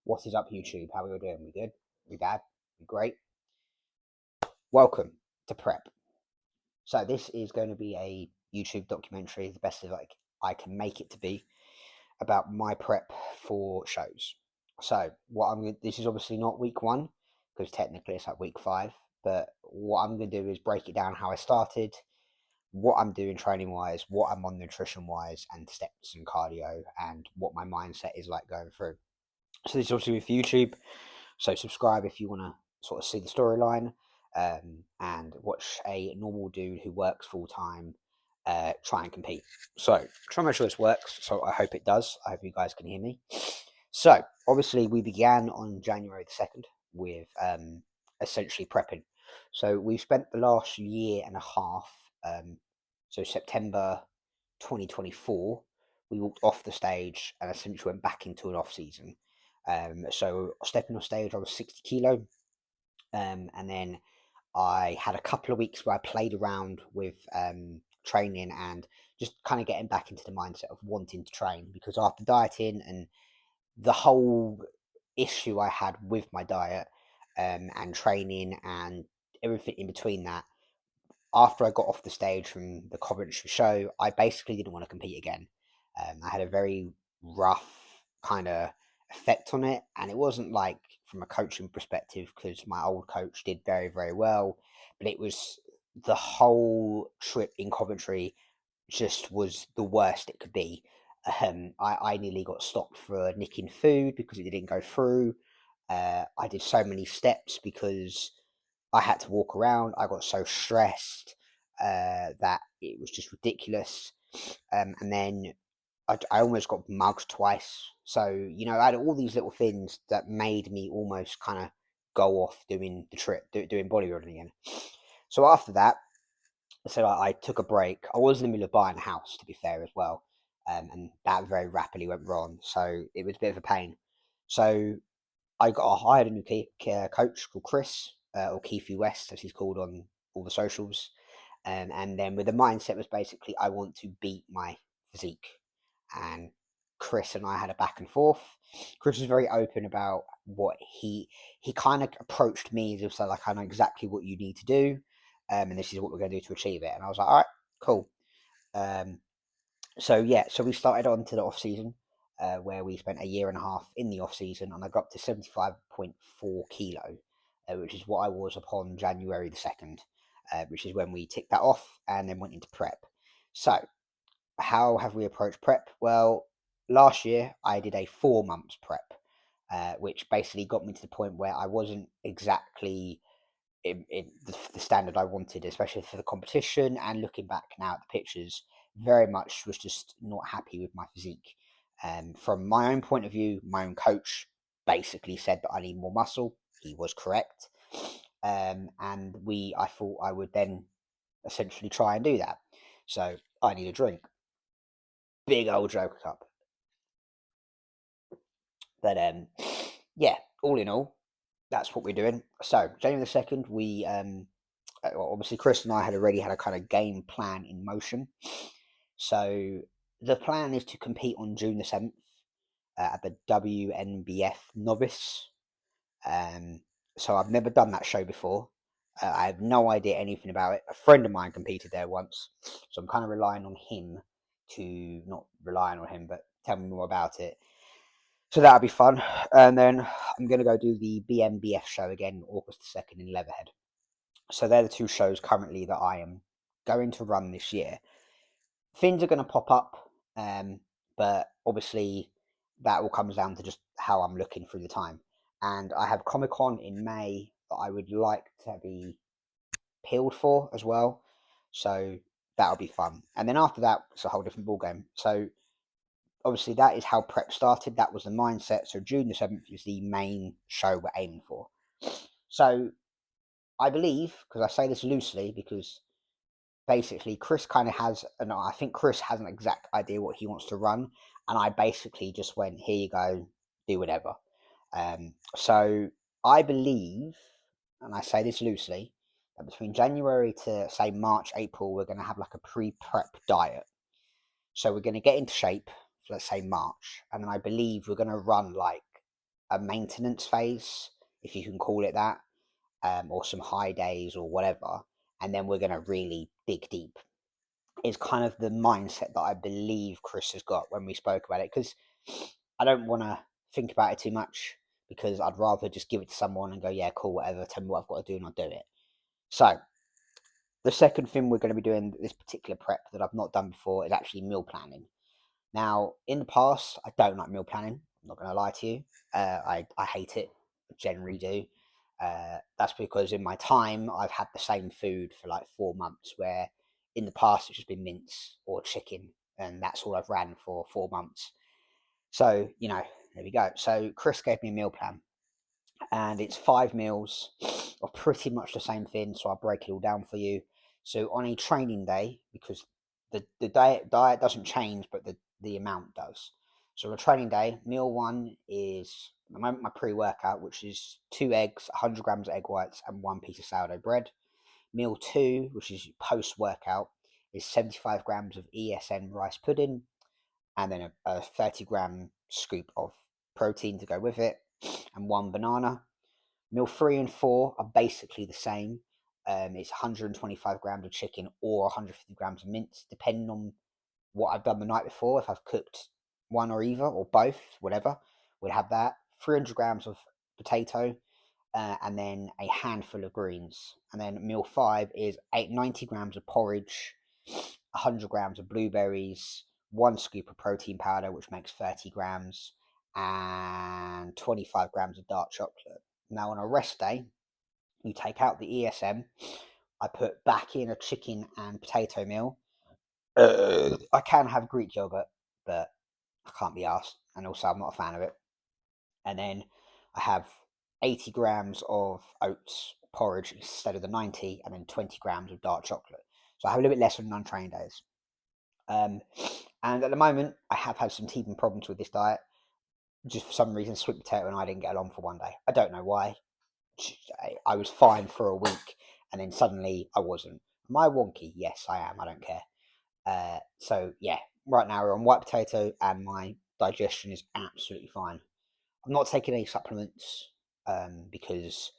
What is up, YouTube? How are we all doing? We good? We bad? We great? Welcome to Prep. So this is going to be a YouTube documentary, the best of like I can make it to be, about my prep for shows. So this is obviously not week one because technically it's like week 5. But what I'm going to do is break it down how I started, what I'm doing training wise, what I'm on nutrition wise, and steps and cardio, and what my mindset is like going through. So this is obviously with YouTube. So subscribe if you want to sort of see the storyline, and watch a normal dude who works full time try and compete. So try and make sure this works. So I hope it does. I hope you guys can hear me. So obviously we began on January the 2nd with essentially prepping. So we've spent the last year and a half, so September 2024, we walked off the stage and essentially went back into an off season. So stepping on stage, I was 60 kilo, and then I had a couple of weeks where I played around with training and just kind of getting back into the mindset of wanting to train, because after dieting and the whole issue I had with my diet, and training and everything in between that, after I got off the stage from the Coventry show, I basically didn't want to compete again. I had a very rough kind of effect on it, and it wasn't like from a coaching perspective because my old coach did very, very well, but it was the whole trip in Coventry just was the worst it could be. I nearly got stopped for nicking food because it didn't go through. I did so many steps because I had to walk around. I got so stressed that it was just ridiculous. And then I almost got mugged twice. So, I had all these little things that made me almost kind of go off doing the trip, doing bodybuilding again. So after that, so I took a break. I was in the middle of buying a house, to be fair, as well. And that very rapidly went wrong. So it was a bit of a pain. So I got hired a new coach called Chris, or Keithy West, as he's called on all the socials. And then with the mindset was basically I want to beat my physique. And Chris and I had a back and forth. Chris was very open about what he kind of approached me as if so like I know exactly what you need to do, and this is what we're going to do to achieve it. And I was like, all right, cool. Um, so we started on to the off season, where we spent a year and a half in the off season, and I got up to 75.4 kilo, which is what I was upon January the 2nd, which is when we ticked that off and then went into prep. So, how have we approached prep? Well, last year I did a 4 months prep, which basically got me to the point where I wasn't exactly in the standard I wanted, especially for the competition. And looking back now at the pictures, very much was just not happy with my physique. From my own point of view, my own coach basically said that I need more muscle. He was correct. I thought I would then essentially try and do that. So I need a drink. Big old Joker cup. But yeah, all in all, that's what we're doing. So January the 2nd, we well, obviously Chris and I had already had a kind of game plan in motion. So the plan is to compete on June the 7th, at the WNBF Novice. Um, so I've never done that show before. I have no idea anything about it. A friend of mine competed there once, so I'm kind of relying on him to not relying on him, but tell me more about it. So that'll be fun. And then I'm going to go do the BMBF show again, August the 2nd in Leatherhead. So they're the two shows currently that I am going to run this year. Things are going to pop up, but obviously that all comes down to just how I'm looking through the time. And I have Comic Con in May that I would like to be peeled for as well. So that'll be fun. And then after that, it's a whole different ball game. So obviously that is how prep started. That was the mindset. So June the 7th is the main show we're aiming for. So I believe, because I say this loosely, because basically Chris kind of has, and I think Chris has an exact idea what he wants to run, and I basically just went, here you go, do whatever. So I believe, and I say this loosely, that between January to say March, April, we're going to have like a pre-prep diet. So we're going to get into shape for, let's say, March, and then I believe we're going to run like a maintenance phase, if you can call it that, or some high days or whatever, and then we're going to really dig deep. Is kind of the mindset that I believe Chris has got when we spoke about it, because I don't want to think about it too much, because I'd rather just give it to someone and go, yeah, cool, whatever, tell me what I've got to do and I'll do it. So the second thing we're going to be doing this particular prep that I've not done before is actually meal planning. Now, in the past, I don't like meal planning. I'm not going to lie to you. I hate it. I generally do. That's because in my time, I've had the same food for like 4 months, where in the past it's just been mince or chicken, and that's all I've ran for 4 months. So, there we go. So Chris gave me a meal plan, and it's 5 meals of pretty much the same thing. So I'll break it all down for you. So on a training day, because the diet doesn't change, but the amount does. So on a training day, meal 1 is my pre-workout, which is 2 eggs, 100 grams of egg whites, and 1 piece of sourdough bread. Meal 2, which is post-workout, is 75 grams of ESN rice pudding, and then a 30-gram scoop of protein to go with it, and 1 banana. Meal 3 and 4 are basically the same. It's 125 grams of chicken or 150 grams of mince, depending on what I've done the night before. If I've cooked one or either or both, whatever, we'll have that. 300 grams of potato, and then a handful of greens. And then meal 5 is 90 grams of porridge, 100 grams of blueberries, 1 scoop of protein powder, which makes 30 grams, and 25 grams of dark chocolate. Now, on a rest day, you take out the ESM. I put back in a chicken and potato meal. I can have Greek yogurt, but I can't be asked, and also I'm not a fan of it. And then I have 80 grams of oats porridge instead of the 90, and then 20 grams of dark chocolate. So I have a little bit less on non-training days. And at the moment, I have had some teething problems with this diet. Just for some reason, sweet potato and I didn't get along for one day. I don't know why. I was fine for a week, and then suddenly I wasn't. Am I wonky? Yes, I am. I don't care. So yeah, right now we're on white potato, and my digestion is absolutely fine. I'm not taking any supplements, because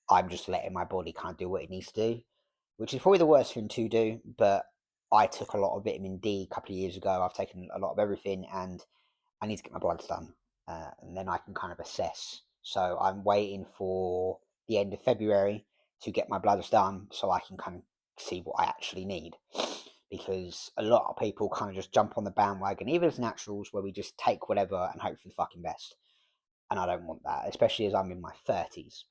I'm just letting my body kind of do what it needs to do, which is probably the worst thing to do. But I took a lot of vitamin D a couple of years ago. I've taken a lot of everything, and I need to get my bloods done, and then I can kind of assess. So I'm waiting for the end of February to get my bloods done, so I can kind of see what I actually need. Because a lot of people kind of just jump on the bandwagon, even as naturals, where we just take whatever and hope for the fucking best. And I don't want that, especially as I'm in my 30s.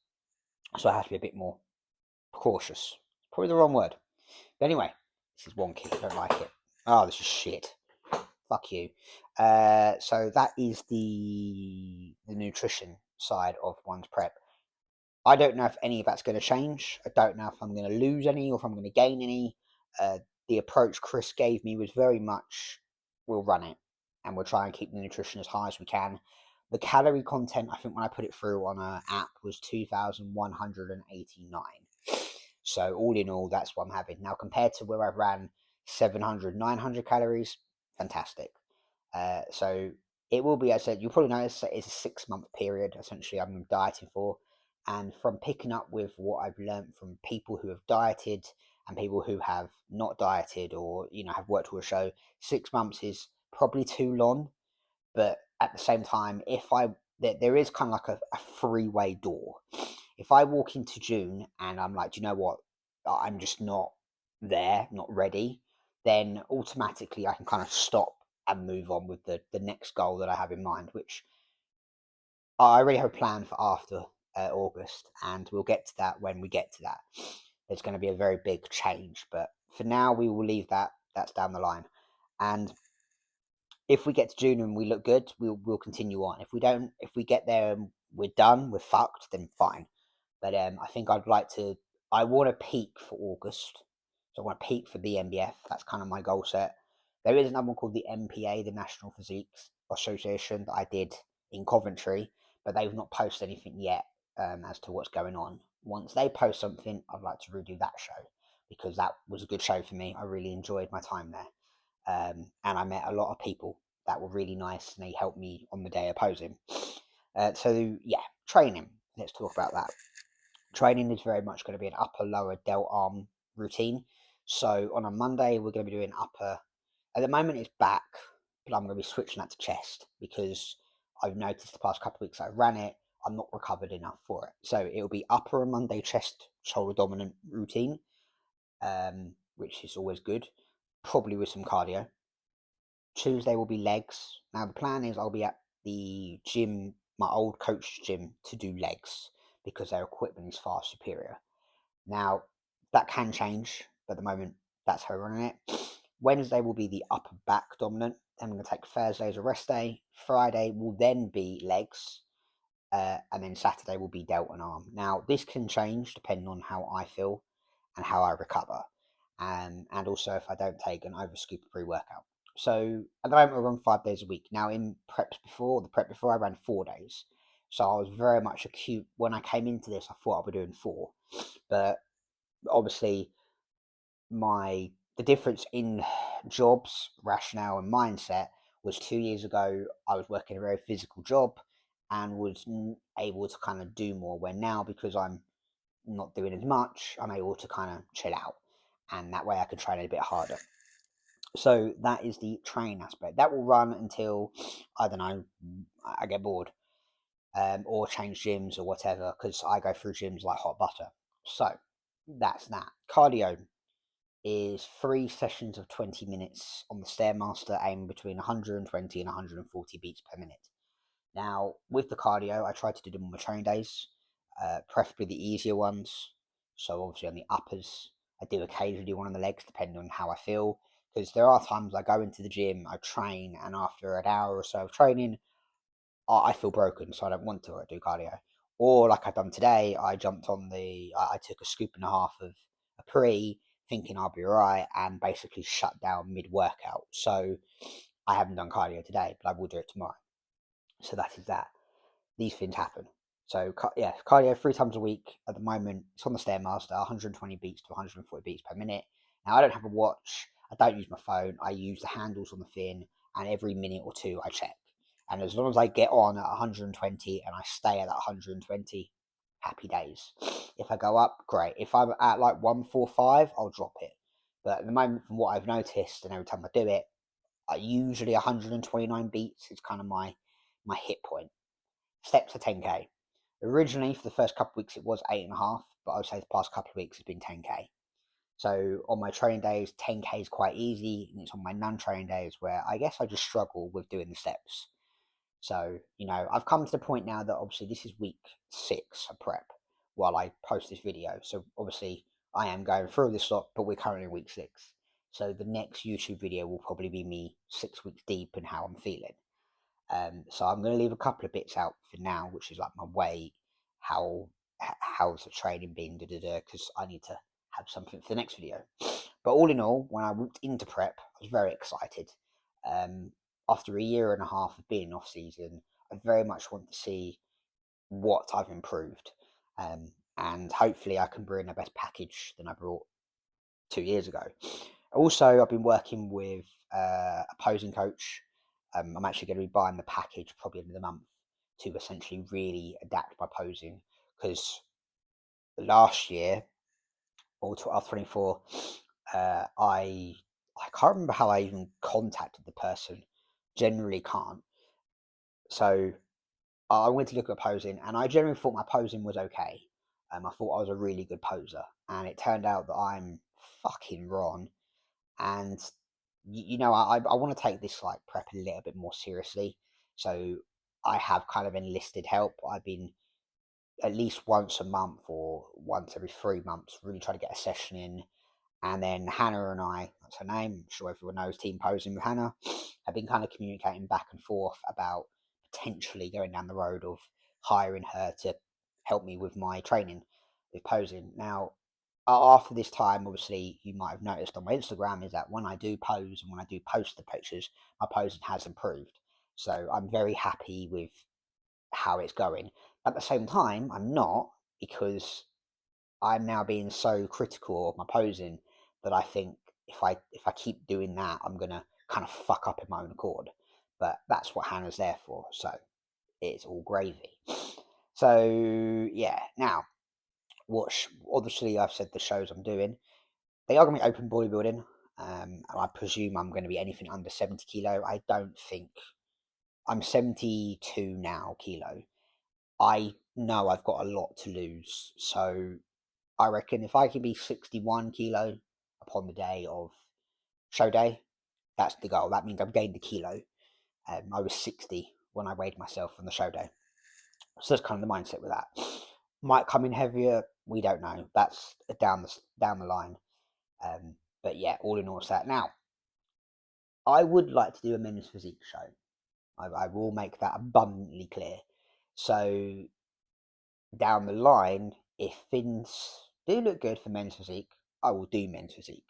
So I have to be a bit more cautious. Probably the wrong word. But anyway, this is wonky. I don't like it. Oh, this is shit. Fuck you. So that is the nutrition side of one's prep. I don't know if any of that's going to change. I don't know if I'm going to lose any or if I'm going to gain any. The approach Chris gave me was very much, we'll run it and we'll try and keep the nutrition as high as we can. The calorie content, I think when I put it through on an app, was 2,189. So all in all, that's what I'm having. Now, compared to where I've ran 700, 900 calories, fantastic. So it will be, as I said, you'll probably notice that it's a 6-month period, essentially, I'm dieting for. And from picking up with what I've learned from people who have dieted and people who have not dieted, or, have worked with a show, 6 months is probably too long. But at the same time, there is kind of like a freeway door. If I walk into June and I'm like, do you know what, I'm just not there, not ready, then automatically I can kind of stop and move on with the next goal that I have in mind, which I already have a plan for after August, and we'll get to that when we get to that. There's going to be a very big change, but for now we will leave that. That's down the line. And if we get to June and we look good, we'll continue on. If we don't, if we get there and we're done, we're fucked, then fine. But I think I want to peak for August. So I want to peak for the NBF. That's kind of my goal set. There is another one called the NPA, the National Physiques Association, that I did in Coventry, but they've not posted anything yet as to what's going on. Once they post something, I'd like to redo that show, because that was a good show for me. I really enjoyed my time there. And I met a lot of people that were really nice, and they helped me on the day of posing. So yeah, training. Let's talk about that. Training is very much going to be an upper lower delt arm routine. So on a Monday, we're going to be doing upper. At the moment, it's back, but I'm going to be switching that to chest because I've noticed the past couple of weeks I ran it, I'm not recovered enough for it. So it'll be upper on Monday, chest, shoulder dominant routine, which is always good, probably with some cardio. Tuesday will be legs. Now the plan is I'll be at the gym, my old coach gym, to do legs because their equipment is far superior. Now that can change, but at the moment that's how we're running it. Wednesday will be the upper back dominant. Then I'm going to take Thursday as a rest day. Friday will then be legs, and then Saturday will be delt and arm. Now this can change depending on how I feel and how I recover, and also if I don't take an overscoop of pre-workout. So at the moment I run 5 days a week. Now in the prep before I ran 4 days. So I was very much acute when I came into this. I thought I'd be doing 4, but obviously the difference in jobs, rationale, and mindset was 2 years ago. I was working a very physical job and was able to kind of do more. Where now, because I'm not doing as much, I'm able to kind of chill out, and that way I can train a bit harder. So that is the train aspect. That will run until I don't know, I get bored, or change gyms or whatever, because I go through gyms like hot butter. So that's that. Cardio is 3 sessions of 20 minutes on the Stairmaster, aiming between 120 and 140 beats per minute. Now, with the cardio, I try to do them on my training days, preferably the easier ones. So, obviously, on the uppers, I do occasionally do one on the legs, depending on how I feel. Because there are times I go into the gym, I train, and after an hour or so of training, I feel broken, so I don't want to do cardio. Or like I've done today, I jumped on I took a scoop and a half of a pre, thinking I'll be alright, and basically shut down mid workout. So I haven't done cardio today, but I will do it tomorrow. So that is that. These things happen. So yeah, cardio 3 times a week at the moment. It's on the Stairmaster, 120 beats to 140 beats per minute. Now I don't have a watch. I don't use my phone. I use the handles on the fin, and every minute or two I check. And as long as I get on at 120 and I stay at that 120, happy days. If I go up, great. If I'm at like 145, I'll drop it. But at the moment, from what I've noticed, and every time I do it, I usually 129 beats is kind of my hit point. Steps to 10k. Originally, for the first couple of weeks, it was 8.5, but I would say the past couple of weeks it's been 10k. So on my training days, 10k is quite easy, and it's on my non-training days where I guess I just struggle with doing the steps. So, I've come to the point now that obviously this is week 6 of prep while I post this video. So obviously I am going through this lot, but we're currently in week 6. So the next YouTube video will probably be me 6 weeks deep and how I'm feeling. So I'm going to leave a couple of bits out for now, which is like my weight, how's the training been, because I need to have something for the next video. But all in all, when I walked into prep, I was very excited. After a year and a half of being off season, I very much want to see what I've improved, and hopefully I can bring a best package than I brought 2 years ago. Also, I've been working with a posing coach. I'm actually going to be buying the package probably end of the month to essentially really adapt my posing, because last year or 2024, I can't remember how I even contacted the person. Generally can't. So I went to look at posing, and I generally thought my posing was okay. I thought I was a really good poser, and it turned out that I'm fucking wrong. And I want to take this like prep a little bit more seriously. So I have kind of enlisted help. I've been at least once a month or once every 3 months really trying to get a session in. And then Hannah and I, that's her name, I'm sure everyone knows, Team Posing with Hannah, have been kind of communicating back and forth about potentially going down the road of hiring her to help me with my training with posing. Now, after this time, obviously, you might have noticed on my Instagram is that when I do pose and when I do post the pictures, my posing has improved. So I'm very happy with how it's going. At the same time, I'm not, because I'm now being so critical of my posing that I think if I keep doing that, I'm gonna kind of fuck up in my own accord. But that's what Hannah's there for. So it's all gravy. So yeah, now obviously I've said the shows I'm doing, they are going to be open bodybuilding. And I presume I'm going to be anything under 70 kilo. I don't think I'm 72 now kilo. I know I've got a lot to lose, so I reckon if I can be 61 kilo upon the day of show day, that's the goal. That means I've gained a kilo. I was 60 when I weighed myself on the show day. So that's kind of the mindset with that. Might come in heavier, we don't know. That's down the line. But yeah, all in all, it's that. Now, I would like to do a men's physique show. I will make that abundantly clear. So down the line, if things do look good for men's physique, I will do men's physique.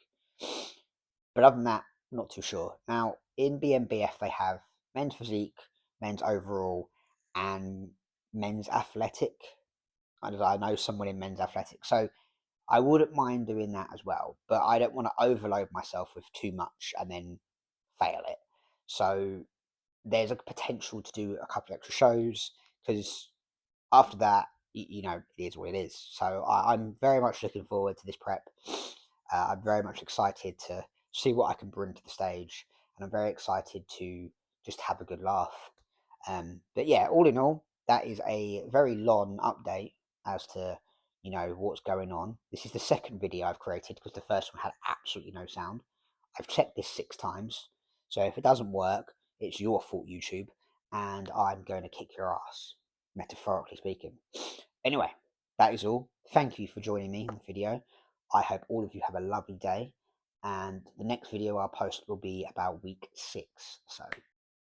But other than that, not too sure. Now, in BMBF, they have men's physique, men's overall, and men's athletic. I know someone in men's athletic. So I wouldn't mind doing that as well. But I don't want to overload myself with too much and then fail it. So there's a potential to do a couple of extra shows because after that, you know, it is what it is. So I'm very much looking forward to this prep. I'm very much excited to see what I can bring to the stage, and I'm very excited to just have a good laugh. But yeah, all in all, that is a very long update as to, you know, what's going on. This is the second video I've created because the first one had absolutely no sound. I've checked this 6 times, so if it doesn't work, it's your fault, YouTube, and I'm going to kick your ass, metaphorically speaking. Anyway, that is all. Thank you for joining me in the video. I hope all of you have a lovely day, and the next video I'll post will be about week 6. So